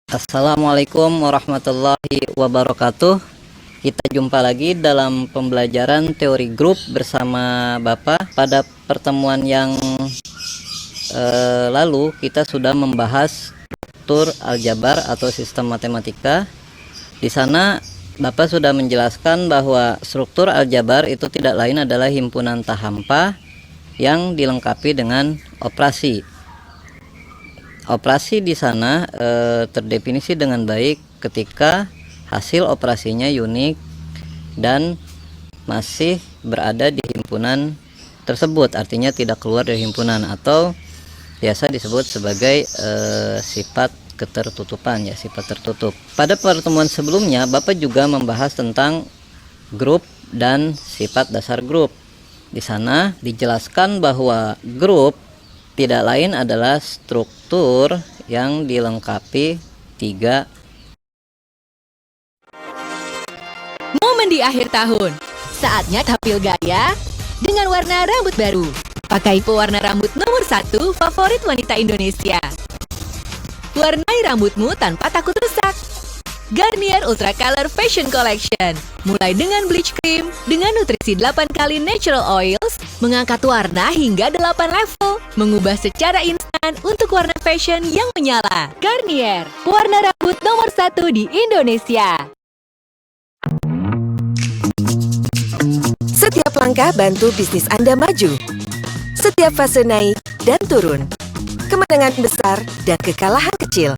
Assalamualaikum warahmatullahi wabarakatuh. Kita jumpa lagi dalam pembelajaran teori grup bersama Bapak. Pada pertemuan yang lalu kita sudah membahas struktur aljabar atau sistem matematika. Di sana Bapak sudah menjelaskan bahwa struktur aljabar itu tidak lain adalah himpunan tak hampa yang dilengkapi dengan operasi. Operasi di sana terdefinisi dengan baik ketika hasil operasinya unik dan masih berada di himpunan tersebut, artinya tidak keluar dari himpunan atau biasa disebut sebagai sifat ketertutupan, ya, sifat tertutup. Pada pertemuan sebelumnya Bapak juga membahas tentang grup dan sifat dasar grup. Di sana dijelaskan bahwa grup tidak lain adalah struktur yang dilengkapi tiga. Momen di akhir tahun, saatnya tampil gaya dengan warna rambut baru. Pakai pewarna rambut nomor 1 favorit wanita Indonesia. Warnai rambutmu tanpa takut rusak. Garnier Ultra Color Fashion Collection. Mulai dengan bleach cream dengan nutrisi 8 kali natural oils, mengangkat warna hingga 8 level, mengubah secara instan untuk warna fashion yang menyala. Garnier, warna rambut nomor 1 di Indonesia. Setiap langkah bantu bisnis Anda maju. Setiap fase naik dan turun. Kemenangan besar dan kekalahan kecil.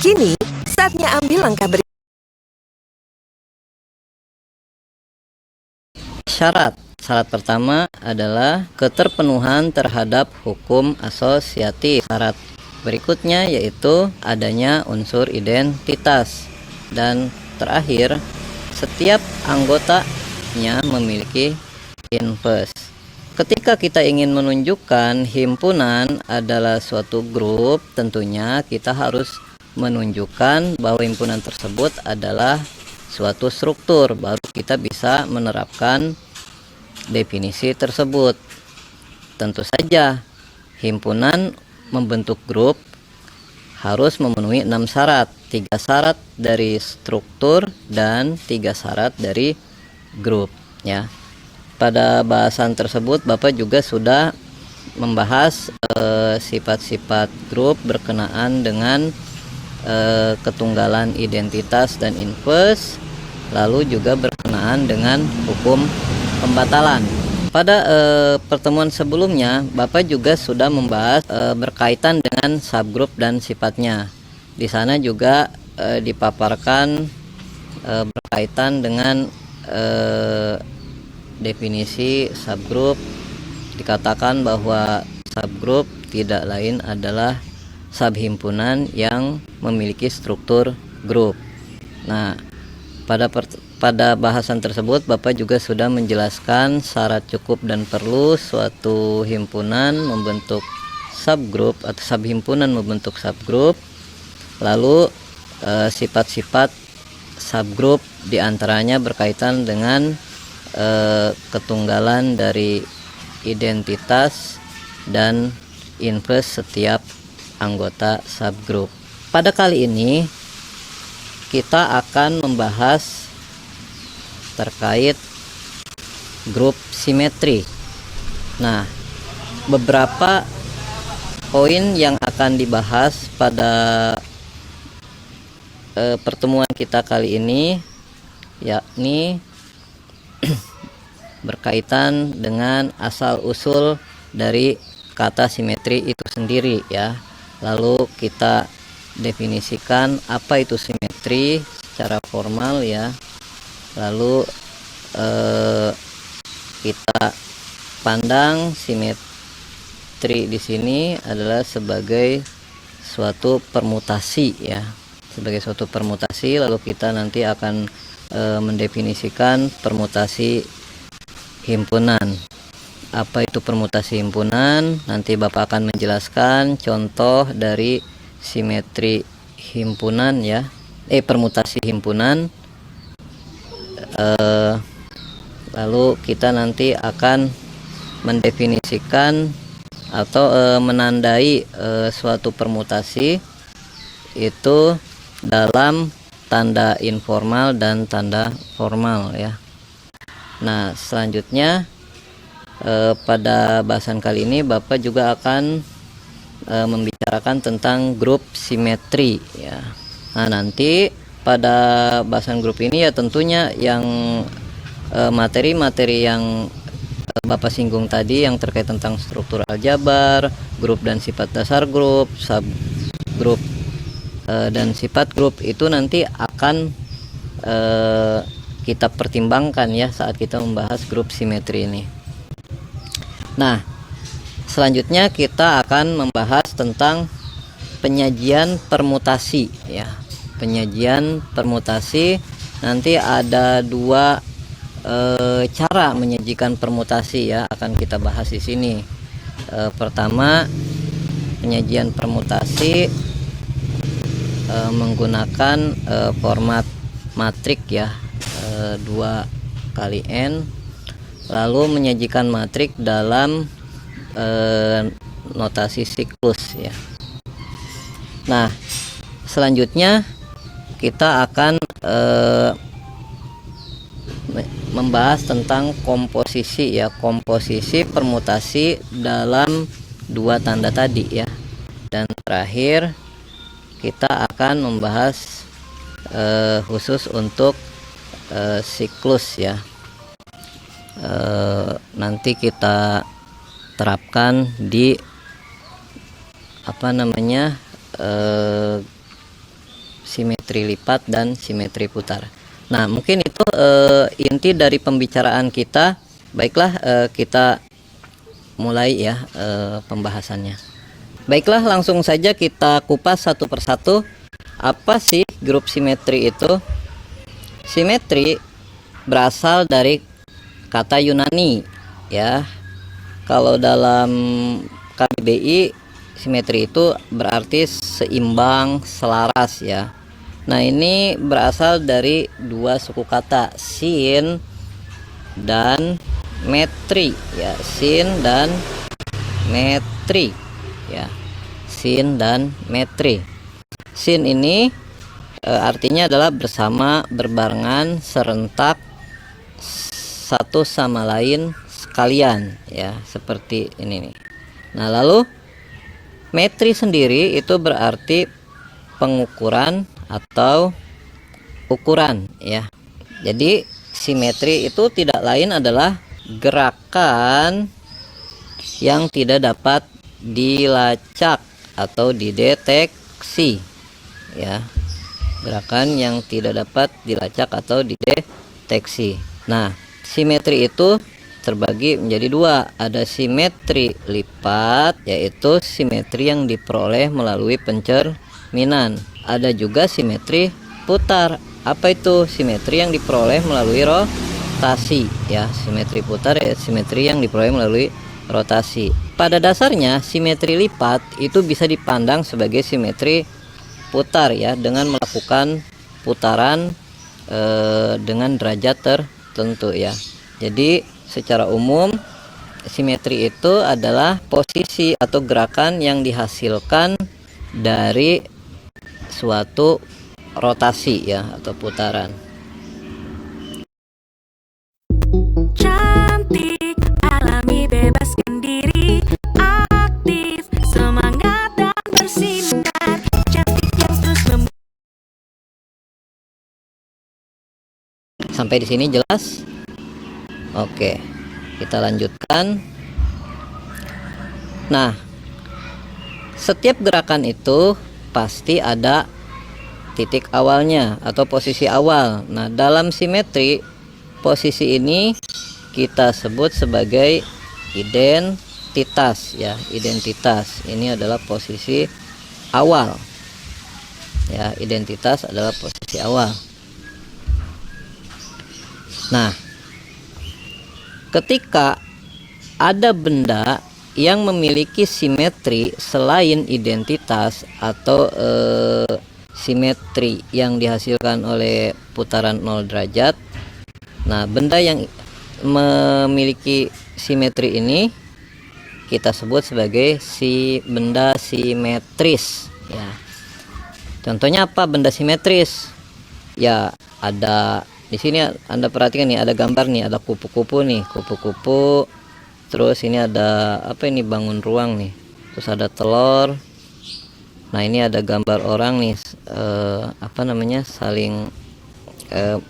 Kini, saatnya ambil langkah berikutnya. Syarat pertama adalah keterpenuhan terhadap hukum asosiatif. Syarat berikutnya yaitu adanya unsur identitas. Dan terakhir, setiap anggotanya memiliki invers. Ketika kita ingin menunjukkan himpunan adalah suatu grup, tentunya kita harus menunjukkan bahwa himpunan tersebut adalah suatu struktur, baru kita bisa menerapkan definisi tersebut. Tentu saja himpunan membentuk grup harus memenuhi 6 syarat, 3 syarat dari struktur dan 3 syarat dari grup, ya. Pada bahasan tersebut Bapak juga sudah membahas sifat-sifat grup berkenaan dengan ketunggalan identitas dan invers, lalu juga berkenaan dengan hukum pembatalan. Pada pertemuan sebelumnya Bapak juga sudah membahas berkaitan dengan subgrup dan sifatnya. Di sana juga dipaparkan berkaitan dengan definisi subgrup. Dikatakan bahwa subgrup tidak lain adalah subhimpunan yang memiliki struktur grup. Nah, pada bahasan tersebut Bapak juga sudah menjelaskan syarat cukup dan perlu suatu himpunan membentuk subgrup atau subhimpunan membentuk subgrup. Lalu sifat-sifat subgrup diantaranya berkaitan dengan ketunggalan dari identitas dan invers setiap anggota subgrup. Pada kali ini kita akan membahas terkait grup simetri. Nah, beberapa poin yang akan dibahas pada pertemuan kita kali ini yakni berkaitan dengan asal-usul dari kata simetri itu sendiri, ya. Lalu kita definisikan apa itu simetri secara formal, ya. Lalu kita pandang simetri di sini adalah sebagai suatu permutasi, ya. Sebagai suatu permutasi, lalu kita nanti akan mendefinisikan permutasi himpunan. Apa itu permutasi himpunan? Nanti Bapak akan menjelaskan contoh dari simetri himpunan, ya. Permutasi himpunan. Lalu kita nanti akan mendefinisikan atau menandai suatu permutasi itu dalam tanda informal dan tanda formal ya. Nah, selanjutnya pada bahasan kali ini Bapak juga akan membicarakan tentang grup simetri ya. Nah, nanti pada bahasan grup ini ya tentunya yang materi-materi yang Bapak singgung tadi yang terkait tentang struktur aljabar, grup dan sifat dasar grup, subgrup dan sifat grup itu nanti akan kita pertimbangkan ya saat kita membahas grup simetri ini. Nah, selanjutnya kita akan membahas tentang penyajian permutasi ya. Penyajian permutasi nanti ada dua cara menyajikan permutasi ya, akan kita bahas di sini. Pertama, penyajian permutasi menggunakan format matrik ya, 2 kali n, lalu menyajikan matrik dalam notasi siklus ya. Nah, selanjutnya kita akan membahas tentang komposisi ya, komposisi permutasi dalam 2 tanda tadi ya. Dan terakhir kita akan membahas khusus untuk siklus ya. Nanti kita terapkan di simetri lipat dan simetri putar. Nah, mungkin itu inti dari pembicaraan kita. Baiklah, kita mulai ya pembahasannya. Baiklah, langsung saja kita kupas satu persatu. Apa sih grup simetri itu? Simetri berasal dari kata Yunani ya. Kalau dalam KBBI, simetri itu berarti seimbang, selaras ya. Nah, ini berasal dari 2 suku kata, sin dan metri ya, sin dan metri ya, sin dan metri. Sin ini artinya adalah bersama, berbarengan, serentak, satu sama lain sekalian ya, seperti ini nih. Nah, lalu metri sendiri itu berarti pengukuran atau ukuran ya. Jadi simetri itu tidak lain adalah gerakan yang tidak dapat dilacak atau dideteksi ya. Gerakan yang tidak dapat dilacak atau dideteksi. Nah, simetri itu terbagi menjadi 2. Ada simetri lipat, yaitu simetri yang diperoleh melalui pencerminan. Ada juga simetri putar. Apa itu? Simetri yang diperoleh melalui rotasi ya. Simetri putar ya, simetri yang diperoleh melalui rotasi. Pada dasarnya simetri lipat itu bisa dipandang sebagai simetri putar ya, dengan melakukan putaran dengan derajat tertentu ya. Jadi secara umum simetri itu adalah posisi atau gerakan yang dihasilkan dari suatu rotasi ya, atau putaran. Cantik, alami, bebaskan diri, aktif, semangat dan bersinar, cantik yang terus Sampai di sini jelas? Oke, kita lanjutkan. Nah, setiap gerakan itu pasti ada titik awalnya atau posisi awal. Nah, dalam simetri, posisi ini kita sebut sebagai identitas ya, identitas. Ini adalah posisi awal. Ya, identitas adalah posisi awal. Nah, ketika ada benda yang memiliki simetri selain identitas atau simetri yang dihasilkan oleh putaran 0 derajat. Nah, benda yang memiliki simetri ini kita sebut sebagai benda simetris ya. Contohnya apa? Benda simetris. Ya, ada di sini Anda perhatikan nih, ada gambar nih, ada kupu-kupu nih, kupu-kupu. Terus ini ada apa ini, bangun ruang nih. Terus ada telur. Nah, ini ada gambar orang nih, apa namanya, saling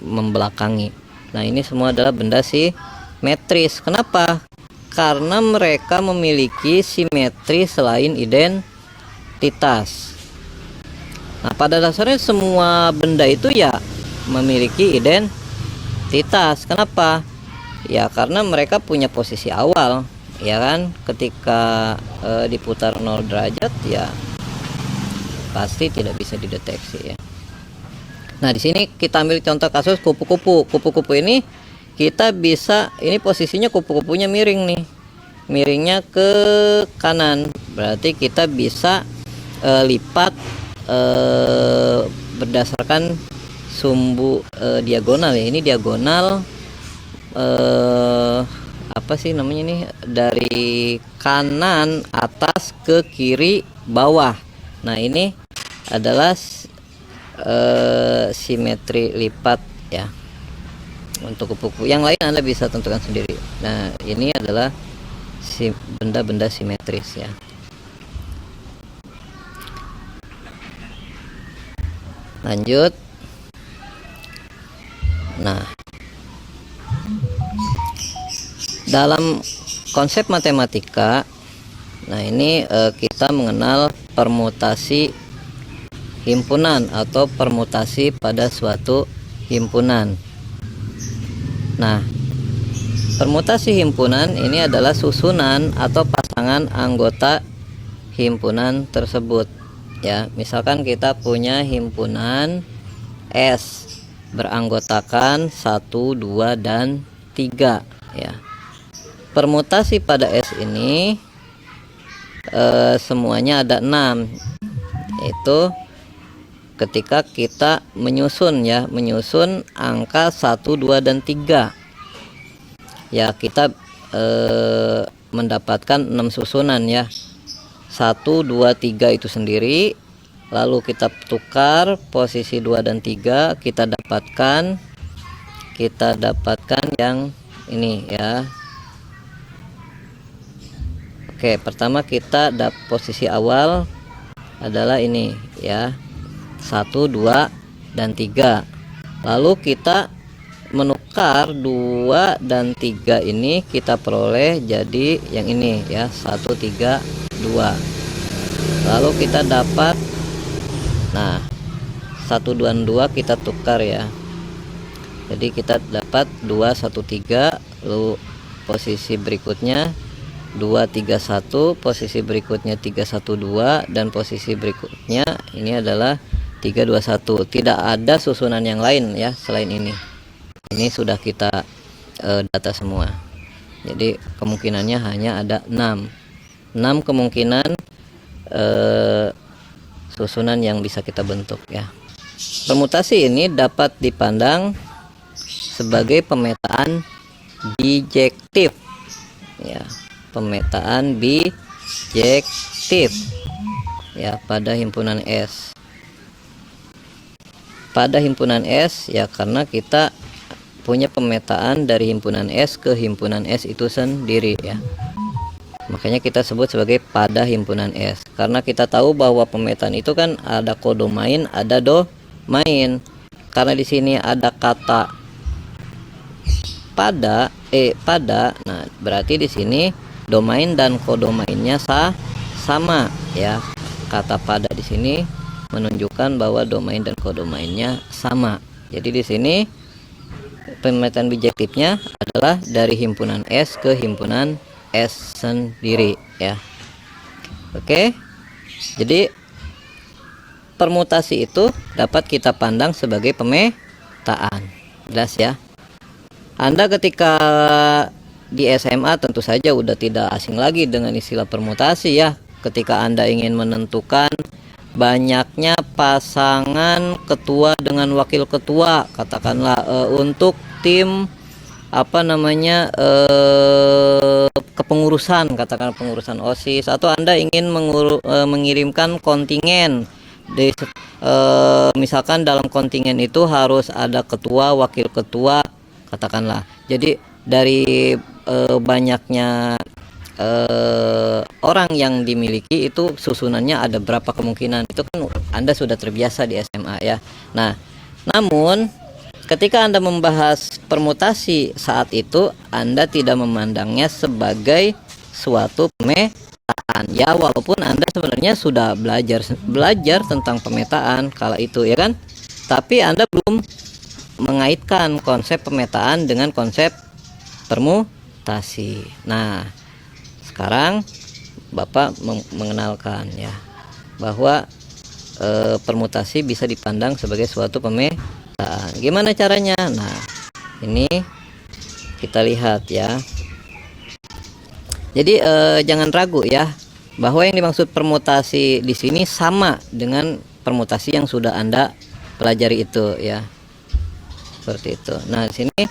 membelakangi. Nah, ini semua adalah benda simetris. Kenapa? Karena mereka memiliki simetri selain identitas. Nah, pada dasarnya semua benda itu ya memiliki identitas. Kenapa? Ya karena mereka punya posisi awal, ya kan? Ketika diputar 0 derajat ya pasti tidak bisa dideteksi ya. Nah, di sini kita ambil contoh kasus kupu-kupu. Kupu-kupu ini kita bisa, ini posisinya kupu-kupunya miring nih. Miringnya ke kanan. Berarti kita bisa lipat berdasarkan sumbu diagonal ya. Ini diagonal apa sih namanya nih, dari kanan atas ke kiri bawah. Nah, ini adalah simetri lipat ya untuk kupu-kupu. Yang lain Anda bisa tentukan sendiri. Nah, ini adalah benda-benda simetris ya. Lanjut. Nah, dalam konsep matematika, nah ini kita mengenal permutasi himpunan atau permutasi pada suatu himpunan. Nah, permutasi himpunan ini adalah susunan atau pasangan anggota himpunan tersebut. Ya, misalkan kita punya himpunan S beranggotakan 1, 2, dan 3 ya. Permutasi pada S ini semuanya ada 6. Yaitu ketika kita menyusun ya, menyusun angka 1, 2, dan 3. Ya, kita mendapatkan 6 susunan ya. 1, 2, 3 itu sendiri, lalu kita tukar posisi 2 dan 3, kita dapatkan yang ini ya. Oke, pertama kita posisi awal adalah ini ya, 1, 2, dan 3. Lalu kita menukar 2 dan 3 ini, kita peroleh jadi yang ini ya, 1, 3, 2. Lalu kita dapat, nah 1, 2, dan 2 kita tukar ya. Jadi kita dapat 2, 1, 3. Lalu posisi berikutnya 2, 3, 1. Posisi berikutnya 3, 1, 2. Dan posisi berikutnya ini adalah 3, 2, 1. Tidak ada susunan yang lain ya selain ini. Ini sudah kita data semua. Jadi kemungkinannya hanya ada 6 kemungkinan susunan yang bisa kita bentuk ya. Permutasi ini dapat dipandang sebagai pemetaan bijektif ya, pemetaan bijektif ya pada himpunan S. Pada himpunan S ya, karena kita punya pemetaan dari himpunan S ke himpunan S itu sendiri ya. Makanya kita sebut sebagai pada himpunan S, karena kita tahu bahwa pemetaan itu kan ada kodomain, ada domain. Karena di sini ada kata pada, nah berarti di sini domain dan kodomainnya sama ya. Kata pada di sini menunjukkan bahwa domain dan kodomainnya sama. Jadi di sini pemetaan bijektifnya adalah dari himpunan S ke himpunan S sendiri ya. Oke, jadi permutasi itu dapat kita pandang sebagai pemetaan. Jelas ya. Anda ketika di SMA tentu saja udah tidak asing lagi dengan istilah permutasi ya. Ketika Anda ingin menentukan banyaknya pasangan ketua dengan wakil ketua, katakanlah untuk tim apa namanya kepengurusan, katakan pengurusan OSIS, atau Anda ingin mengirimkan kontingen misalkan dalam kontingen itu harus ada ketua, wakil ketua, katakanlah. Jadi dari banyaknya orang yang dimiliki itu susunannya ada berapa kemungkinan, itu kan Anda sudah terbiasa di SMA ya. Nah, namun ketika Anda membahas permutasi saat itu, Anda tidak memandangnya sebagai suatu pemetaan ya, walaupun Anda sebenarnya sudah belajar tentang pemetaan kala itu ya kan, tapi Anda belum mengaitkan konsep pemetaan dengan konsep permutasi. Nah, sekarang Bapak mengenalkan ya bahwa permutasi bisa dipandang sebagai suatu pemetaan. Gimana caranya? Nah, ini kita lihat ya. Jadi jangan ragu ya bahwa yang dimaksud permutasi di sini sama dengan permutasi yang sudah Anda pelajari itu ya. Seperti itu. Nah, di sini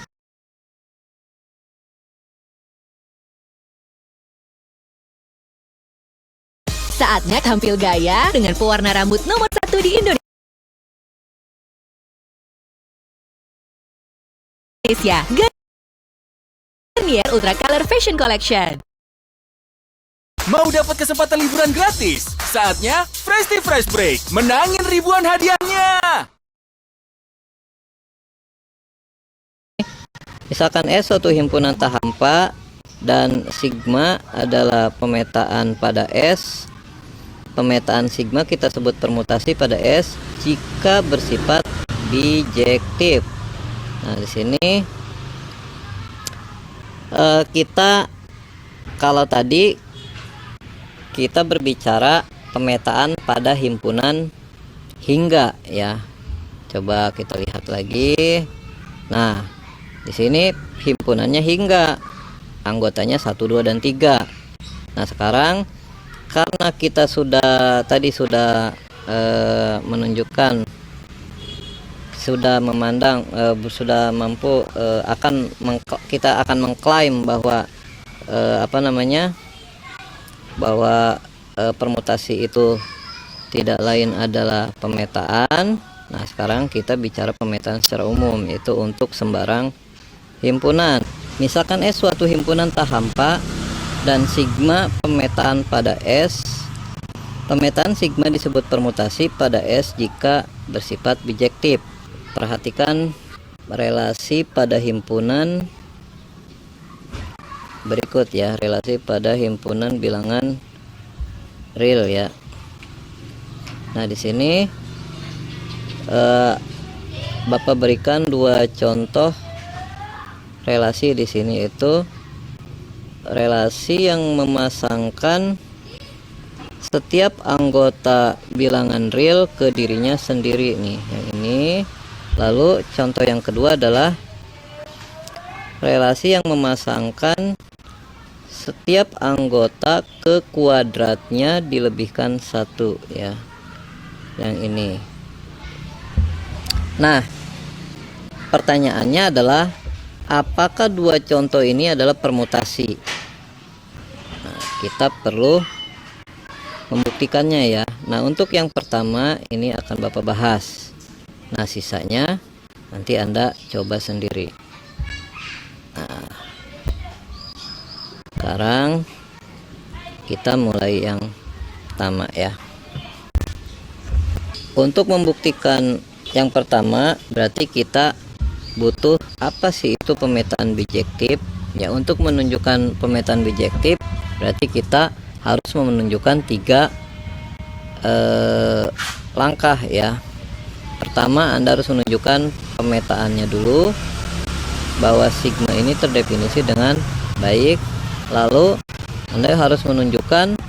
Saatnya tampil gaya dengan pewarna rambut nomor 1 di Indonesia, Garnier Ultra Color Fashion Collection. Mau dapat kesempatan liburan gratis? Saatnya Freshly Fresh Break, menangin ribuan hadiahnya. misalkan S suatu himpunan tak hampa dan sigma adalah pemetaan pada S. Pemetaan sigma kita sebut permutasi pada S jika bersifat bijektif. Nah, di sini kita kalau tadi kita berbicara pemetaan pada himpunan hingga ya. Coba kita lihat lagi. Nah, di sini himpunannya hingga, anggotanya 1, 2, dan 3. Nah, sekarang karena kita sudah menunjukkan, sudah memandang, sudah mampu kita akan mengklaim bahwa bahwa permutasi itu tidak lain adalah pemetaan. Nah, sekarang kita bicara pemetaan secara umum, yaitu untuk sembarang himpunan. Misalkan S suatu himpunan tak hampa dan sigma pemetaan pada S. Pemetaan sigma disebut permutasi pada S jika bersifat bijektif. Perhatikan relasi pada himpunan berikut ya, relasi pada himpunan bilangan real ya. Nah, di sini Bapak berikan 2 contoh relasi di sini, itu relasi yang memasangkan setiap anggota bilangan real ke dirinya sendiri nih, yang ini. Lalu contoh yang kedua adalah relasi yang memasangkan setiap anggota ke kuadratnya dilebihkan 1 ya, yang ini. Nah, pertanyaannya adalah apakah 2 contoh ini adalah permutasi? Nah, kita perlu membuktikannya ya. Nah, untuk yang pertama ini akan Bapak bahas. Nah, sisanya nanti Anda coba sendiri. Nah, sekarang kita mulai yang pertama ya. Untuk membuktikan yang pertama, berarti kita butuh apa sih itu pemetaan bijektif ya. Untuk menunjukkan pemetaan bijektif berarti kita harus menunjukkan 3 langkah ya. Pertama, Anda harus menunjukkan pemetaannya dulu, bahwa sigma ini terdefinisi dengan baik. Lalu Anda harus menunjukkan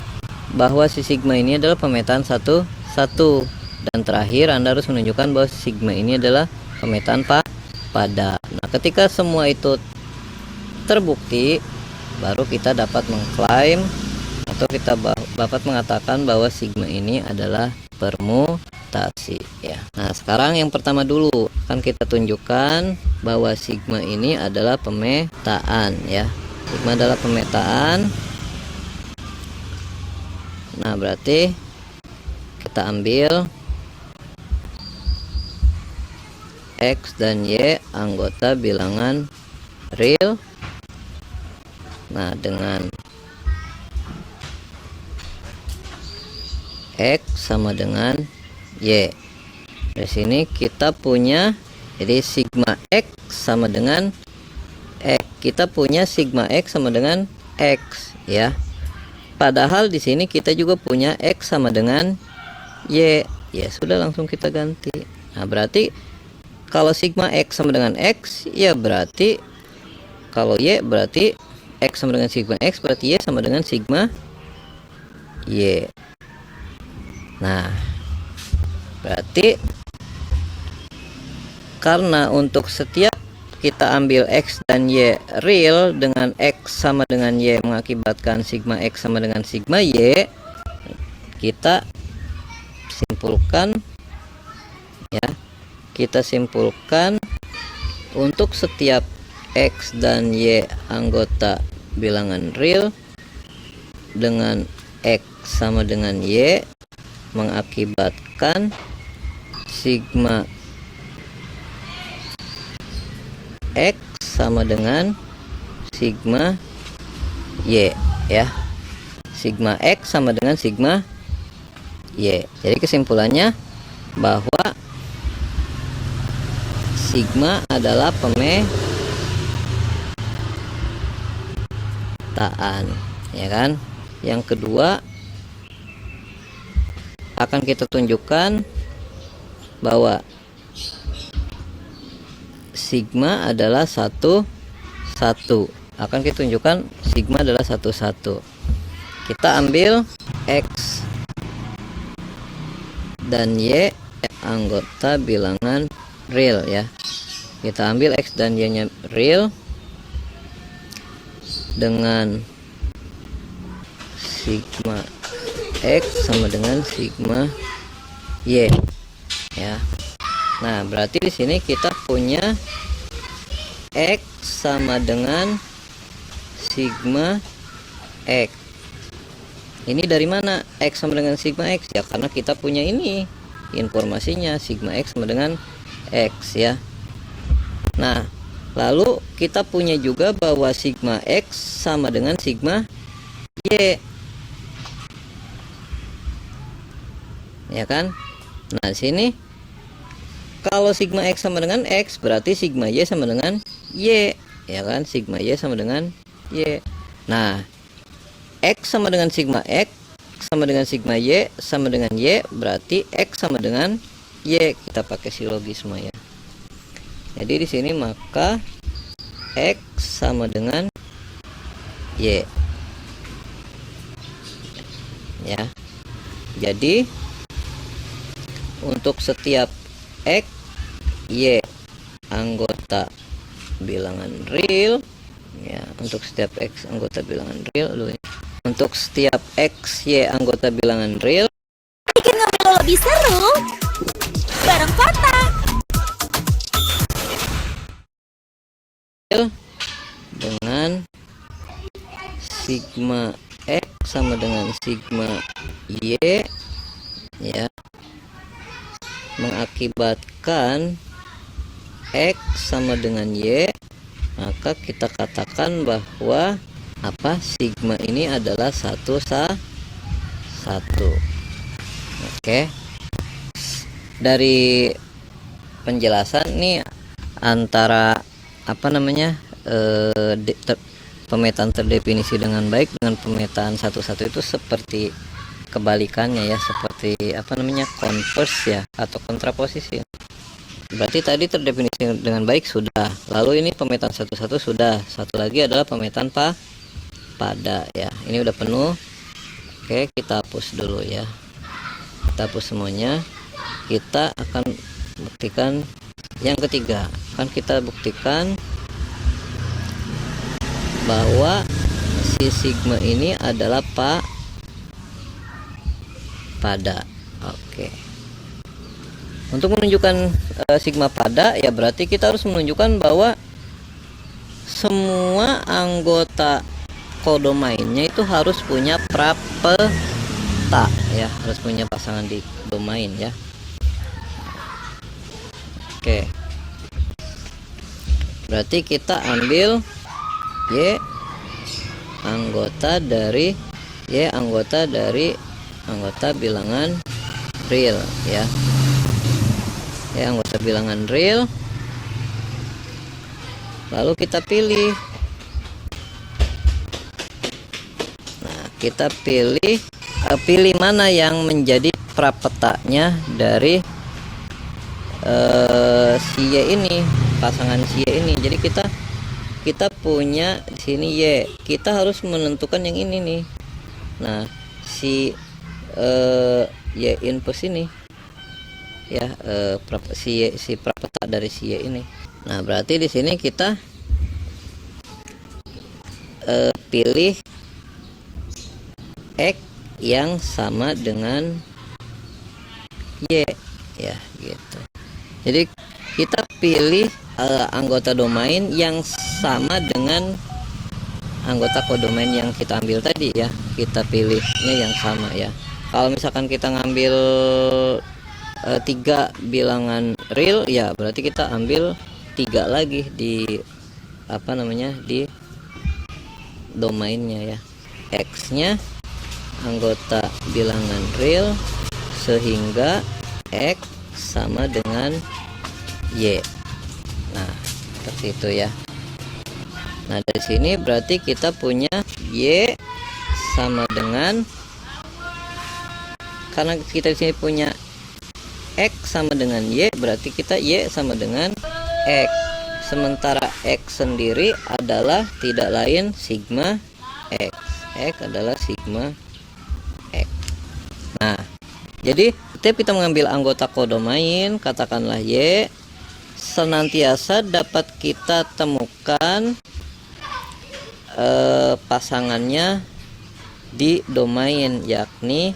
bahwa si sigma ini adalah pemetaan 1, 1. Dan terakhir Anda harus menunjukkan bahwa sigma ini adalah pemetaan pada. Nah, ketika semua itu terbukti, baru kita dapat mengklaim atau kita dapat mengatakan bahwa sigma ini adalah permutasi ya. Nah, sekarang yang pertama dulu kan kita tunjukkan bahwa sigma ini adalah pemetaan ya. Sigma adalah pemetaan. Nah, berarti kita ambil X dan Y anggota bilangan real. Nah, dengan X sama dengan Y. Di sini kita punya, jadi sigma X sama dengan X. Kita punya sigma X sama dengan X ya. Padahal di sini kita juga punya X sama dengan Y. Ya sudah, langsung kita ganti. Nah, berarti kalau sigma X sama dengan X, ya berarti kalau Y berarti X sama dengan sigma X, berarti Y sama dengan sigma Y. Nah, berarti karena untuk setiap kita ambil X dan Y real dengan X sama dengan Y mengakibatkan sigma X sama dengan sigma Y, kita simpulkan ya, kita simpulkan untuk setiap X dan Y anggota bilangan real dengan X sama dengan Y mengakibatkan sigma X sama dengan sigma Y ya. Sigma X sama dengan sigma Y. Jadi kesimpulannya bahwa sigma adalah pemetaan, ya kan? Yang kedua akan kita tunjukkan bahwa sigma adalah satu. Akan kita tunjukkan sigma adalah satu. Kita ambil X dan Y anggota bilangan real ya. Kita ambil X dan Y nya real dengan sigma X sama dengan sigma Y ya. Nah, berarti di sini kita punya X sama dengan sigma X. Ini dari mana X sama dengan sigma X? Ya karena kita punya ini informasinya, sigma X sama dengan X ya. Nah, lalu kita punya juga bahwa sigma X sama dengan sigma Y, ya kan? Nah, sini kalau sigma X sama dengan X berarti sigma Y sama dengan Y, ya kan? Sigma Y sama dengan Y. Nah, X sama dengan sigma X sama dengan sigma Y sama dengan Y, berarti X sama dengan Y. Kita pakai silogisme ya. Jadi di sini maka X sama dengan Y ya. Jadi untuk setiap X, Y anggota bilangan real ya, untuk setiap X anggota bilangan real dulu. Untuk setiap X, Y anggota bilangan real, Bikin ngambil lebih seru bareng Fata. dengan sigma X sama dengan sigma Y ya, mengakibatkan X sama dengan Y, maka kita katakan bahwa apa, sigma ini adalah satu. Oke. Dari penjelasan nih antara apa namanya pemetaan terdefinisi dengan baik dengan pemetaan satu-satu itu seperti kebalikannya ya, seperti apa namanya, konverse ya atau kontraposisi. Berarti tadi terdefinisi dengan baik sudah, lalu ini pemetaan satu-satu sudah, satu lagi adalah pemetaan pada ya. Ini udah penuh. Oke, kita hapus dulu ya, kita hapus semuanya. Kita akan buktikan yang ketiga. Kan kita buktikan bahwa si sigma ini adalah pada. Oke. Untuk menunjukkan sigma pada ya berarti kita harus menunjukkan bahwa semua anggota kodomainnya itu harus punya prapeta ya, harus punya pasangan di domain ya. Oke. berarti kita ambil Y anggota dari anggota bilangan real ya. Anggota bilangan real. Lalu kita pilih. Nah, kita pilih mana yang menjadi prapetanya dari si Y ini, pasangan si Y ini. Jadi kita punya di sini Y. Kita harus menentukan yang ini nih. Nah, si Y inverse ini ya, si prapeta dari si Y ini. Nah, berarti di sini kita pilih X yang sama dengan Y ya gitu. Jadi kita pilih anggota domain yang sama dengan anggota kodomain yang kita ambil tadi ya. Kita pilihnya yang sama ya. Kalau misalkan kita ngambil 3 bilangan real ya, berarti kita ambil 3 lagi di di domainnya ya. X nya anggota bilangan real sehingga X sama dengan Y. Nah, seperti itu ya. Nah, dari sini berarti kita punya Y sama dengan, karena kita di sini punya X sama dengan Y, berarti kita Y sama dengan X. Sementara X sendiri adalah tidak lain sigma X. X adalah sigma X. Nah, jadi setiap kita mengambil anggota kodomain, katakanlah Y, senantiasa dapat kita temukan pasangannya di domain, yakni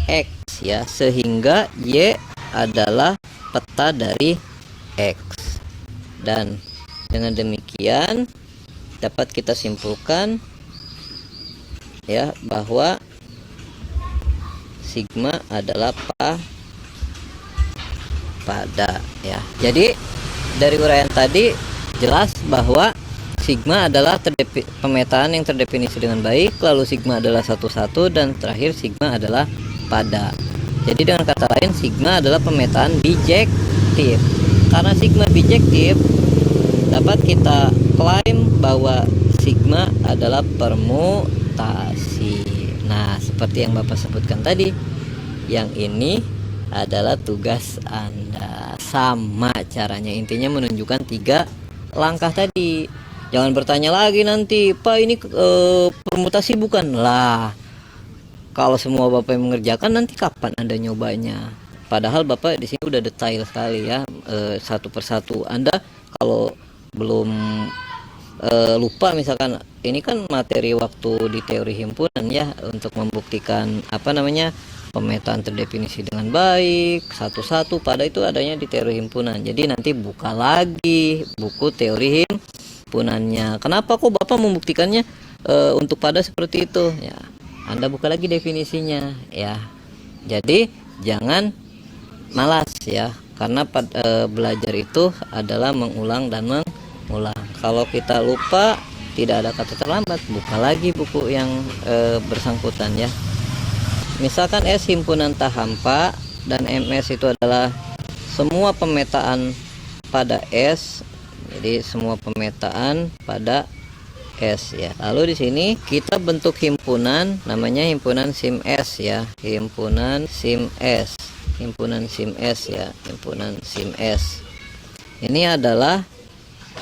X ya, sehingga Y adalah peta dari X. Dan dengan demikian dapat kita simpulkan ya bahwa sigma adalah pada ya. Jadi dari uraian tadi jelas bahwa sigma adalah pemetaan yang terdefinisi dengan baik, lalu sigma adalah 1,1, dan terakhir sigma adalah pada. Jadi dengan kata lain, sigma adalah pemetaan bijektif. Karena sigma bijektif, dapat kita klaim bahwa sigma adalah permutasi. Nah, seperti yang Bapak sebutkan tadi, yang ini adalah tugas Anda. Sama caranya, intinya menunjukkan 3 langkah tadi. Jangan bertanya lagi nanti, Pak ini permutasi bukan? Lah, kalau semua Bapak yang mengerjakan, nanti kapan Anda nyobanya? Padahal Bapak di sini udah detail sekali ya, satu persatu. Anda kalau belum lupa, misalkan ini kan materi waktu di teori himpunan ya, untuk membuktikan pemetaan terdefinisi dengan baik satu-satu pada itu adanya di teori himpunan. Jadi nanti buka lagi buku teori himpunannya. Kenapa kok Bapak membuktikannya untuk pada seperti itu ya? Anda buka lagi definisinya ya. Jadi jangan malas ya, karena belajar itu adalah mengulang dan mengulang. Kalau kita lupa, tidak ada kata terlambat, buka lagi buku yang bersangkutan ya. Misalkan S himpunan tahampa dan MS itu adalah semua pemetaan pada S. Jadi semua pemetaan pada S ya. Lalu di sini kita bentuk himpunan, namanya himpunan sim S ya. Himpunan sim S. Himpunan sim S ya. Himpunan sim S. Ini adalah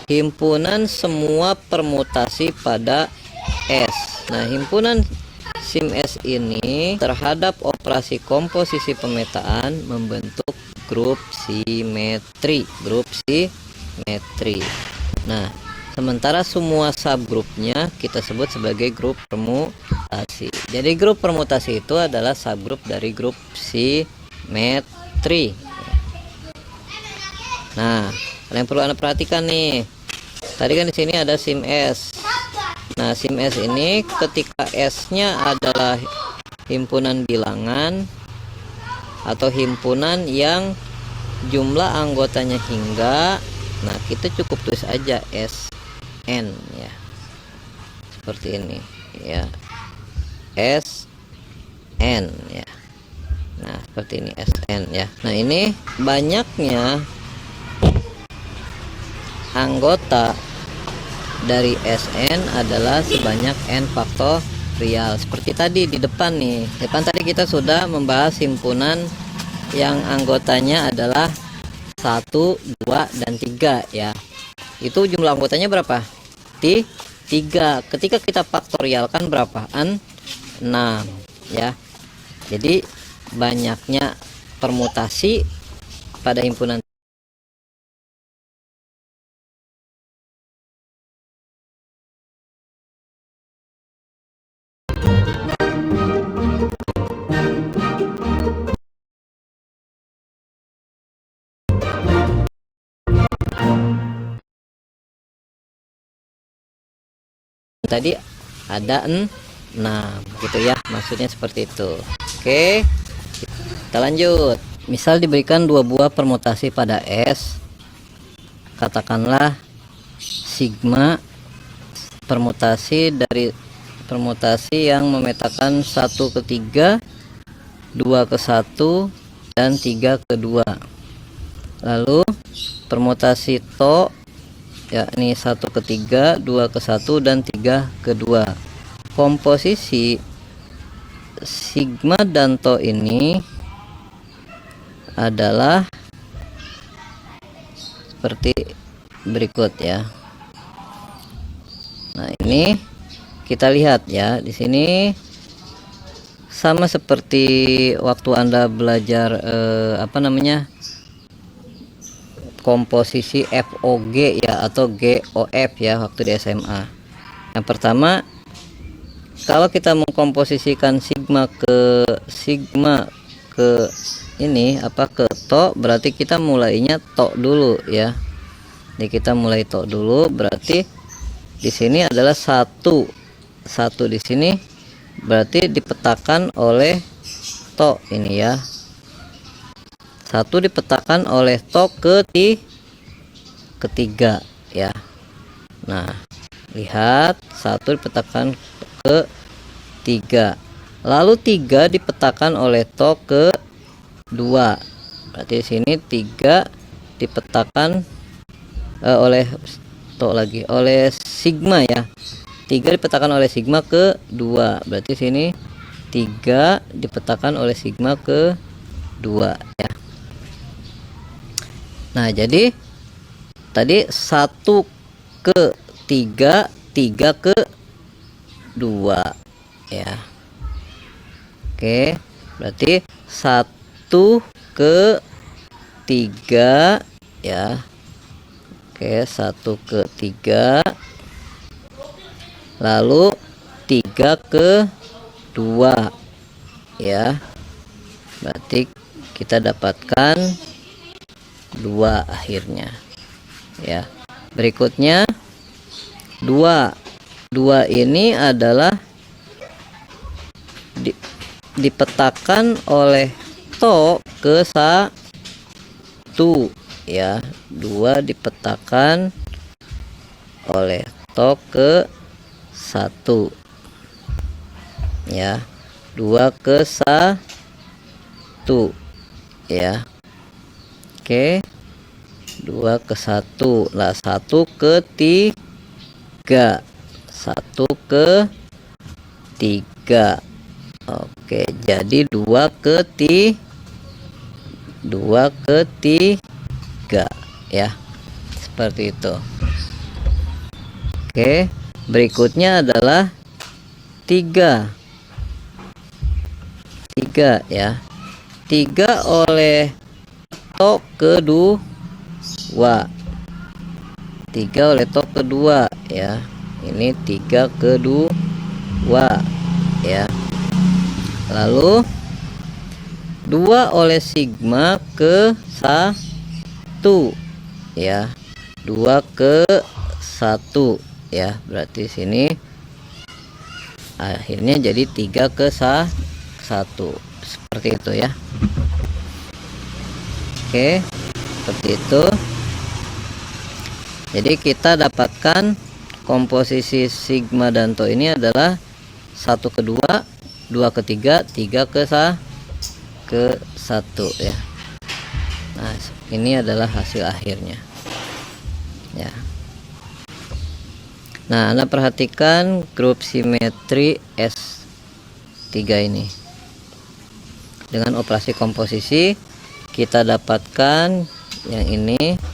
himpunan semua permutasi pada S. Nah, himpunan sim S ini terhadap operasi komposisi pemetaan membentuk grup simetri. Grup simetri. Nah, sementara semua subgrupnya kita sebut sebagai grup permutasi. Jadi grup permutasi itu adalah subgrup dari grup simetri. Nah, yang perlu Anda perhatikan nih. Tadi kan di sini ada sim S. Nah, sim S ini ketika S-nya adalah himpunan bilangan atau himpunan yang jumlah anggotanya hingga Nah, kita cukup tulis aja SN ya. Seperti ini ya. SN ya. Nah, seperti ini SN ya. Nah, ini banyaknya anggota dari SN adalah sebanyak N faktorial. Seperti tadi di depan nih. Depan tadi kita sudah membahas himpunan yang anggotanya adalah 1, 2, dan 3 ya. Itu jumlah anggotanya berapa? 3. Ketika kita faktorialkan berapa? 6 ya. Jadi banyaknya permutasi pada himpunan tadi ada 6 gitu ya, maksudnya seperti itu. Oke, kita lanjut. Misal diberikan 2 buah permutasi pada S, katakanlah sigma permutasi dari permutasi yang memetakan 1 ke 3, 2 ke 1, dan 3 ke 2. Lalu permutasi to yakni 1 ke 3, 2 ke 1, dan 3 ke 2. Komposisi sigma dan to ini adalah seperti berikut ya. Nah, ini kita lihat ya, di sini sama seperti waktu Anda belajar komposisi FOG ya, atau GOF ya, waktu di SMA. Yang pertama, kalau kita mengkomposisikan sigma ke ini ke to, berarti kita mulainya to dulu ya. Jadi kita mulai to dulu, berarti di sini adalah 1 di sini, berarti dipetakan oleh to ini ya. 1 dipetakan oleh to ketiga ya. Nah, lihat 1 dipetakan ke 3, lalu 3 dipetakan oleh to ke 2, berarti di sini 3 dipetakan oleh sigma ya. 3 dipetakan oleh sigma ke 2, berarti sini 3 dipetakan oleh sigma ke 2 ya. Nah, jadi tadi 1 ke 3, 3 ke 2 ya. Oke, berarti 1 ke 3 ya. Oke, 1 ke 3, lalu 3 ke 2 ya. Berarti kita dapatkan 2 akhirnya ya. Berikutnya 2 ini adalah dipetakan oleh to ke 1 ya. 2 dipetakan oleh to ke 1 ya. 2 ke 1 ya. Oke, 2 ke 1 lah, 1 ke 3, 1 ke 3. Oke, jadi 2 ke 3 ya, seperti itu. Oke, berikutnya adalah 3 ya. 3 oleh to kedua, 3 oleh to kedua ya. Ini 3 kedua ya. Lalu 2 oleh sigma ke 1 ya. 2 ke 1 ya. Berarti sini akhirnya jadi 3 ke 1. Seperti itu ya. Oke, seperti itu. Jadi kita dapatkan komposisi sigma dan tau ini adalah 1 ke 2, 2 ke 3, 3 ke 1 ya. Nah, ini adalah hasil akhirnya. Ya. Nah, Anda perhatikan grup simetri S3 ini. Dengan operasi komposisi kita dapatkan yang ini.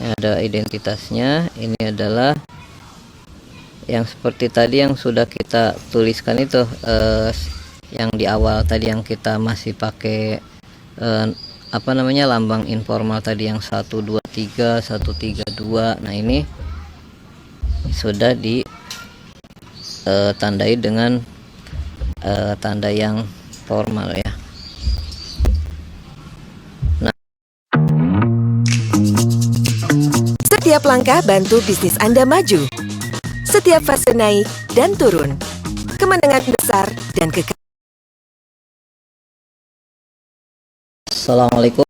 Ada identitasnya. Ini adalah yang seperti tadi yang sudah kita tuliskan itu, yang di awal tadi yang kita masih pakai lambang informal tadi yang 123 132. Nah, ini sudah ditandai dengan tanda yang formal ya. Setiap langkah bantu bisnis Anda maju. Setiap fase naik dan turun. Kemenangan besar dan kekayaan. Assalamualaikum